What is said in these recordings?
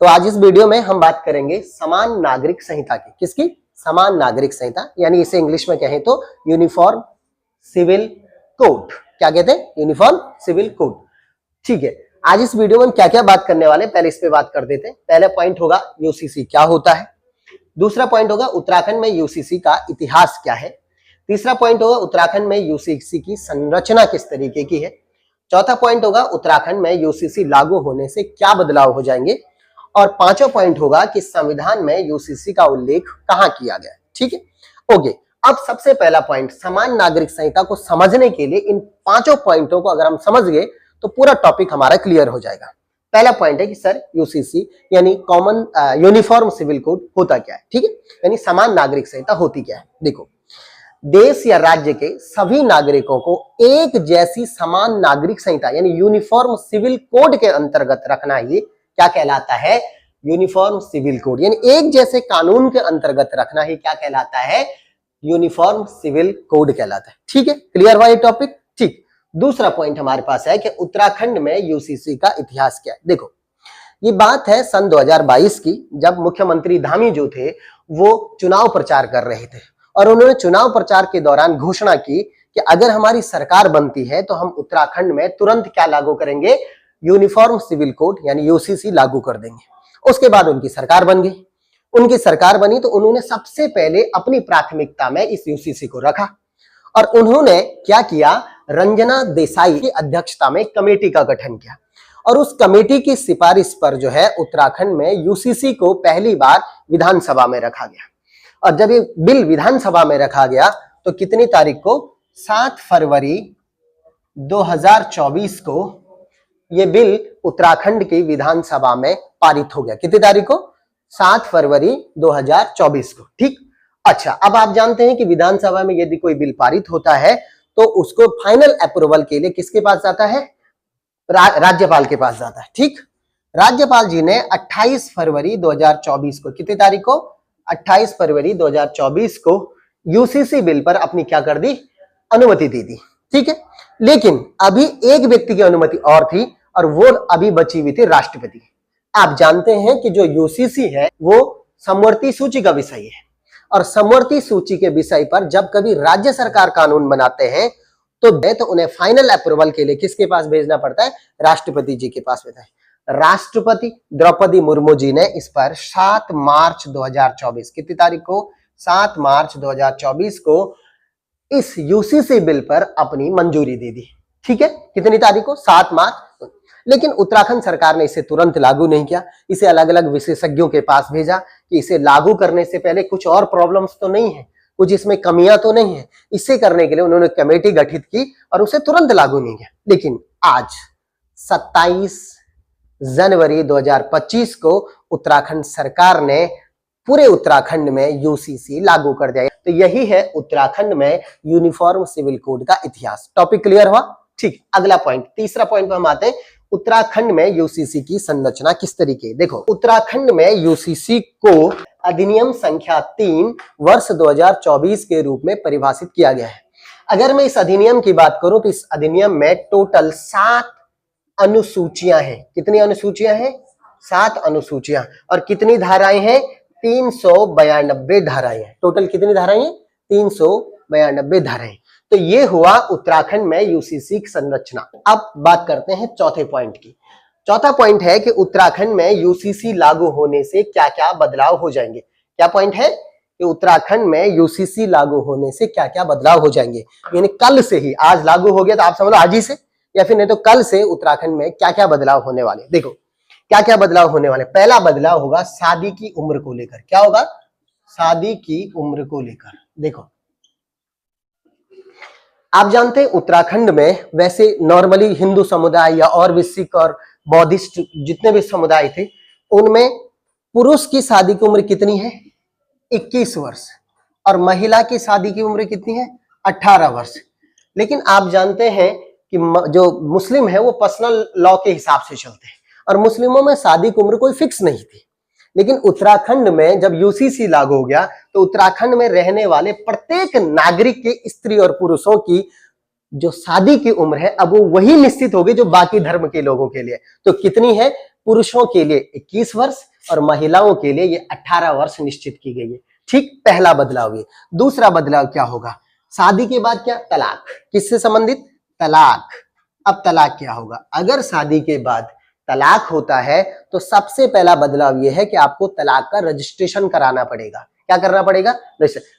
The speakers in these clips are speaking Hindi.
तो आज इस वीडियो में हम बात करेंगे समान नागरिक संहिता की। किसकी? समान नागरिक संहिता, यानी इसे इंग्लिश में कहें तो यूनिफॉर्म सिविल कोड। क्या कहते हैं? Uniform civil code. ठीक है, आज इस वीडियो में हम क्या क्या बात करने वाले हैं, पहले इस पे बात कर देते हैं। पहले पॉइंट होगा यूसीसी क्या होता है। दूसरा पॉइंट होगा उत्तराखंड में यूसीसी का इतिहास क्या है। तीसरा पॉइंट होगा उत्तराखंड में यूसीसी की संरचना किस तरीके की है। चौथा पॉइंट होगा उत्तराखंड में यूसीसी लागू होने से क्या बदलाव हो जाएंगे। और पांचवा पॉइंट होगा कि संविधान में यूसीसी का उल्लेख कहां किया गया है। ठीक है, ओके। अब सबसे पहला पॉइंट, समान नागरिक संहिता को समझने के लिए इन पांचों पॉइंटों को अगर हम समझ गए तो पूरा टॉपिक हमारा क्लियर हो जाएगा। पहला पॉइंट है कि सर यूसीसी यानी कॉमन यूनिफॉर्म सिविल कोड होता क्या है। ठीक है, यानी समान नागरिक संहिता होती क्या है। देखो, देश या राज्य के सभी नागरिकों को एक जैसी समान नागरिक संहिता यानी यूनिफॉर्म सिविल कोड के अंतर्गत रखना ही क्या कहलाता है? Uniform civil code. यानी एक जैसे कानून के अंतर्गत रखना ही क्या कहलाता है? यूनिफॉर्म सिविल कोड कहलाता है। ठीक है, क्लियर हुआ ये टॉपिक। ठीक, दूसरा पॉइंट हमारे पास है कि उत्तराखंड में यूसीसी का इतिहास क्या है। देखो, ये बात है सन 2022 की, जब मुख्यमंत्री धामी जो थे वो चुनाव प्रचार कर रहे थे और उन्होंने चुनाव प्रचार के दौरान घोषणा की कि अगर हमारी सरकार बनती है तो हम उत्तराखंड में तुरंत क्या लागू करेंगे? यूनिफॉर्म सिविल कोड यानी यूसीसी लागू कर देंगे। उसके बाद उनकी सरकार बन गई। उनकी सरकार बनी तो उन्होंने सबसे पहले अपनी प्राथमिकता में इस यूसीसी को रखा और उन्होंने क्या किया? रंजना देसाई की अध्यक्षता में कमेटी का गठन किया और उस कमेटी की सिफारिश पर जो है उत्तराखंड में यूसीसी को पहली बार विधानसभा में रखा गया। और जब ये बिल विधानसभा में रखा गया तो कितनी तारीख को? 7 फरवरी 2024 को ये बिल उत्तराखंड की विधानसभा में पारित हो गया। कितनी तारीख को? 7 फरवरी 2024 को। ठीक, अच्छा, अब आप जानते हैं कि विधानसभा में यदि कोई बिल पारित होता है तो उसको फाइनल अप्रूवल के लिए किसके पास जाता है? राज्यपाल के पास जाता है। ठीक, राज्यपाल जी ने 28 फरवरी 2024 को, कितनी तारीख को? 28 फरवरी 2024 को यूसीसी बिल पर अपनी क्या कर दी? अनुमति दे दी। ठीक है, लेकिन अभी एक व्यक्ति की अनुमति और थी और वो अभी बची हुई थी राष्ट्रपति। आप जानते हैं कि जो यूसीसी है वो समवर्ती सूची का विषय है और समवर्ती सूची के विषय पर जब कभी राज्य सरकार कानून बनाते हैं तो उन्हें फाइनल अप्रूवल के लिए किसके पास भेजना पड़ता है? राष्ट्रपति जी के पास भेजना है। राष्ट्रपति द्रौपदी मुर्मू जी ने इस पर 7 मार्च 2024, कितनी तारीख को? 7 मार्च 2024 को इस यूसीसी बिल पर अपनी मंजूरी दे दी। ठीक है, कितनी तारीख को? 7 मार्च। लेकिन उत्तराखंड सरकार ने इसे तुरंत लागू नहीं किया, इसे अलग अलग विशेषज्ञों के पास भेजा कि इसे लागू करने से पहले कुछ और प्रॉब्लम्स तो नहीं है, कुछ इसमें कमियां तो नहीं है। इसे करने के लिए उन्होंने कमेटी गठित की और उसे तुरंत लागू नहीं किया। लेकिन आज 27 जनवरी 2025 को उत्तराखंड सरकार ने पूरे उत्तराखंड में यूसीसी लागू कर दिया। तो यही है उत्तराखंड में यूनिफॉर्म सिविल कोड का इतिहास। टॉपिक क्लियर हुआ? ठीक, अगला पॉइंट, तीसरा पॉइंट पर हम आते हैं, उत्तराखंड में यूसीसी की संरचना किस तरीके। देखो, उत्तराखंड में यूसीसी को अधिनियम संख्या 3 वर्ष 2024 के रूप में परिभाषित किया गया है। अगर मैं इस अधिनियम की बात करूं तो इस अधिनियम में टोटल 7 अनुसूचियां हैं। कितनी अनुसूचियां हैं? 7 अनुसूचियां। और कितनी धाराएं हैं? 392 धाराएं हैं। टोटल कितनी धाराएं हैं? 392 धाराएं। तो ये हुआ उत्तराखंड में यूसीसी की संरचना। अब बात करते हैं चौथे पॉइंट की। चौथा पॉइंट है कि उत्तराखंड में यूसीसी लागू होने से क्या क्या बदलाव हो जाएंगे। क्या पॉइंट है कि उत्तराखंड में यूसीसी लागू होने से क्या क्या बदलाव हो जाएंगे। यानी कल से ही, आज लागू हो गया तो आप समझ लो आज ही से, या फिर नहीं तो कल से उत्तराखंड में क्या क्या बदलाव होने वाले। देखो, क्या क्या बदलाव होने वाले। पहला बदलाव होगा शादी की उम्र को लेकर। क्या होगा? शादी की उम्र को लेकर। देखो, आप जानते हैं उत्तराखंड में वैसे नॉर्मली हिंदू समुदाय या और भी सिख और बौद्धिस्ट जितने भी समुदाय थे उनमें पुरुष की शादी की उम्र कितनी है? 21 वर्ष और महिला की शादी की उम्र कितनी है? 18 वर्ष। लेकिन आप जानते हैं कि जो मुस्लिम है वो पर्सनल लॉ के हिसाब से चलते हैं और मुस्लिमों में शादी की उम्र कोई फिक्स नहीं थी। लेकिन उत्तराखंड में जब यूसीसी लागू हो गया तो उत्तराखंड में रहने वाले प्रत्येक नागरिक के स्त्री और पुरुषों की जो शादी की उम्र है अब वो वही निश्चित होगी जो बाकी धर्म के लोगों के लिए। तो कितनी है? पुरुषों के लिए 21 वर्ष और महिलाओं के लिए ये 18 वर्ष निश्चित की गई है। ठीक, पहला बदलाव ये। दूसरा बदलाव क्या होगा? शादी के बाद क्या? तलाक। किससे संबंधित? तलाक। अब तलाक क्या होगा? अगर शादी के बाद तलाक होता है तो सबसे पहला बदलाव यह है कि आपको तलाक का रजिस्ट्रेशन कराना पड़ेगा। क्या करना पड़ेगा?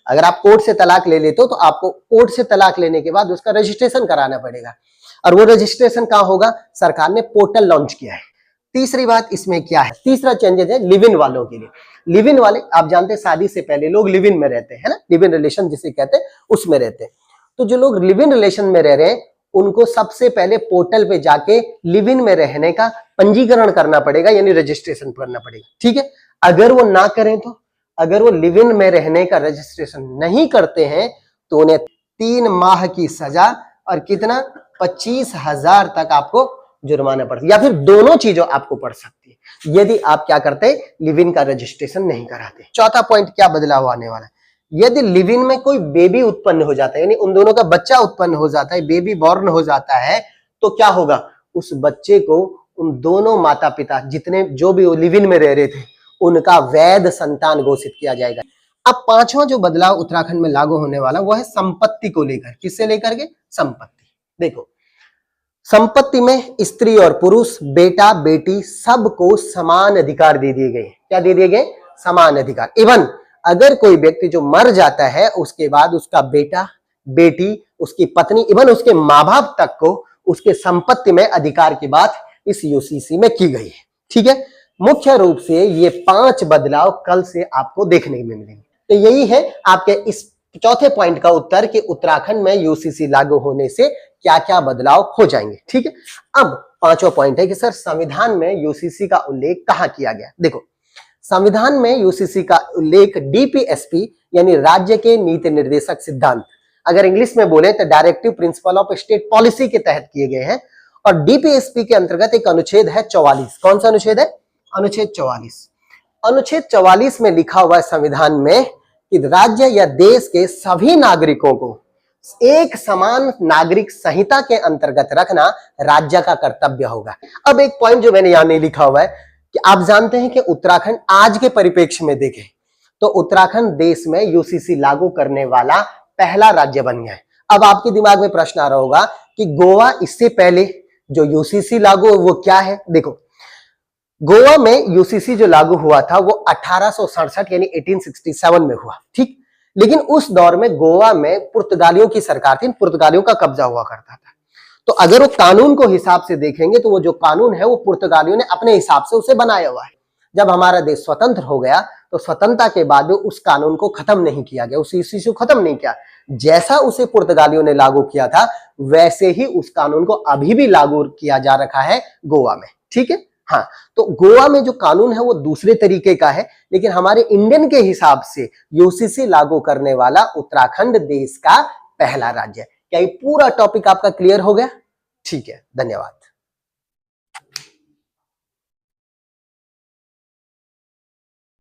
अगर आप कोर्ट से तलाक ले लेते हो तो आपको कोर्ट से तलाक लेने के बाद उसका रजिस्ट्रेशन कराना पड़ेगा, और वो रजिस्ट्रेशन कहाँ होगा? सरकार ने पोर्टल लॉन्च किया है। तीसरी बात इसमें क्या है? तीसरा चेंजेस है लिव इन वालों के लिए। लिव इन वाले, आप जानते हैं शादी से पहले लोग लिव इन में रहते हैं ना, लिव इन रिलेशन जिसे कहते हैं उसमें रहते हैं। तो जो लोग लिव इन रिलेशन में रह रहे हैं उनको सबसे पहले पोर्टल पे जाके लिव इन में रहने का पंजीकरण करना पड़ेगा, यानी रजिस्ट्रेशन करना पड़ेगा। ठीक है, अगर वो ना करें तो, अगर वो लिव इन में रहने का रजिस्ट्रेशन नहीं करते हैं तो उन्हें 3 माह की सजा और कितना 25,000 तक आपको जुर्माना पड़ सकता है, या फिर दोनों चीजों आपको पड़ सकती है यदि आप क्या करते हैं? लिव इन का रजिस्ट्रेशन नहीं कराते। चौथा पॉइंट क्या बदलाव आने वाला है? यदि लिव इन में कोई बेबी उत्पन्न हो जाता है, यानी उन दोनों का बच्चा उत्पन्न हो जाता है, बेबी बॉर्न हो जाता है, तो क्या होगा? उस बच्चे को उन दोनों माता पिता जितने जो भी लिव इन में रह रहे थे उनका वैध संतान घोषित किया जाएगा। अब पांचवा जो बदलाव उत्तराखंड में लागू होने वाला वो है संपत्ति को लेकर। किससे लेकर के? संपत्ति। देखो, संपत्ति में स्त्री और पुरुष, बेटा बेटी सबको समान अधिकार दे दिए गए। क्या दे दिए गए? समान अधिकार। इवन अगर कोई व्यक्ति जो मर जाता है उसके बाद उसका बेटा बेटी, उसकी पत्नी, इवन उसके माँ बाप तक को उसके संपत्ति में अधिकार की बात इस यूसीसी में की गई है। ठीक है, मुख्य रूप से ये 5 बदलाव कल से आपको देखने में मिलेंगे। तो यही है आपके इस चौथे पॉइंट का उत्तर कि उत्तराखंड में यूसीसी लागू होने से क्या क्या बदलाव हो जाएंगे। ठीक है, अब पांचवा पॉइंट है कि सर संविधान में यूसीसी का उल्लेख कहां किया गया? देखो, संविधान में यूसीसी का उल्लेख डीपीएसपी यानी राज्य के नीति निर्देशक सिद्धांत, अगर इंग्लिश में बोले तो directive principle of state policy के तहत किए गए हैं। और डीपीएसपी के अंतर्गत एक अनुच्छेद है 44। कौन सा अनुच्छेद है? अनुच्छेद 44। अनुच्छेद 44 में लिखा हुआ है संविधान में कि राज्य या देश के सभी नागरिकों को एक समान नागरिक संहिता के अंतर्गत रखना राज्य का कर्तव्य होगा। अब एक पॉइंट जो मैंने यहां नहीं लिखा हुआ है कि आप जानते हैं कि उत्तराखंड आज के परिप्रेक्ष्य में देखें तो उत्तराखंड देश में यूसीसी लागू करने वाला पहला राज्य बन गया है। अब आपके दिमाग में प्रश्न आ रहा होगा कि गोवा इससे पहले जो यूसीसी लागू वो क्या है? देखो, गोवा में यूसीसी जो लागू हुआ था वो 1867 यानी 1867 में हुआ। ठीक, लेकिन उस दौर में गोवा में पुर्तगालियों की सरकार थी, पुर्तगालियों का कब्जा हुआ करता था। तो अगर वो कानून को हिसाब से देखेंगे तो वो जो कानून है वो पुर्तगालियों ने अपने हिसाब से उसे बनाया हुआ है। जब हमारा देश स्वतंत्र हो गया तो स्वतंत्रता के बाद उस कानून को खत्म नहीं किया गया, उस यूसीसी को खत्म नहीं किया। जैसा उसे पुर्तगालियों ने लागू किया था वैसे ही उस कानून को अभी भी लागू किया जा रखा है गोवा में। ठीक है, हाँ, तो गोवा में जो कानून है वो दूसरे तरीके का है, लेकिन हमारे इंडियन के हिसाब से यूसीसी लागू करने वाला उत्तराखंड देश का पहला राज्य है। क्या ये पूरा टॉपिक आपका क्लियर हो गया? ठीक है, धन्यवाद।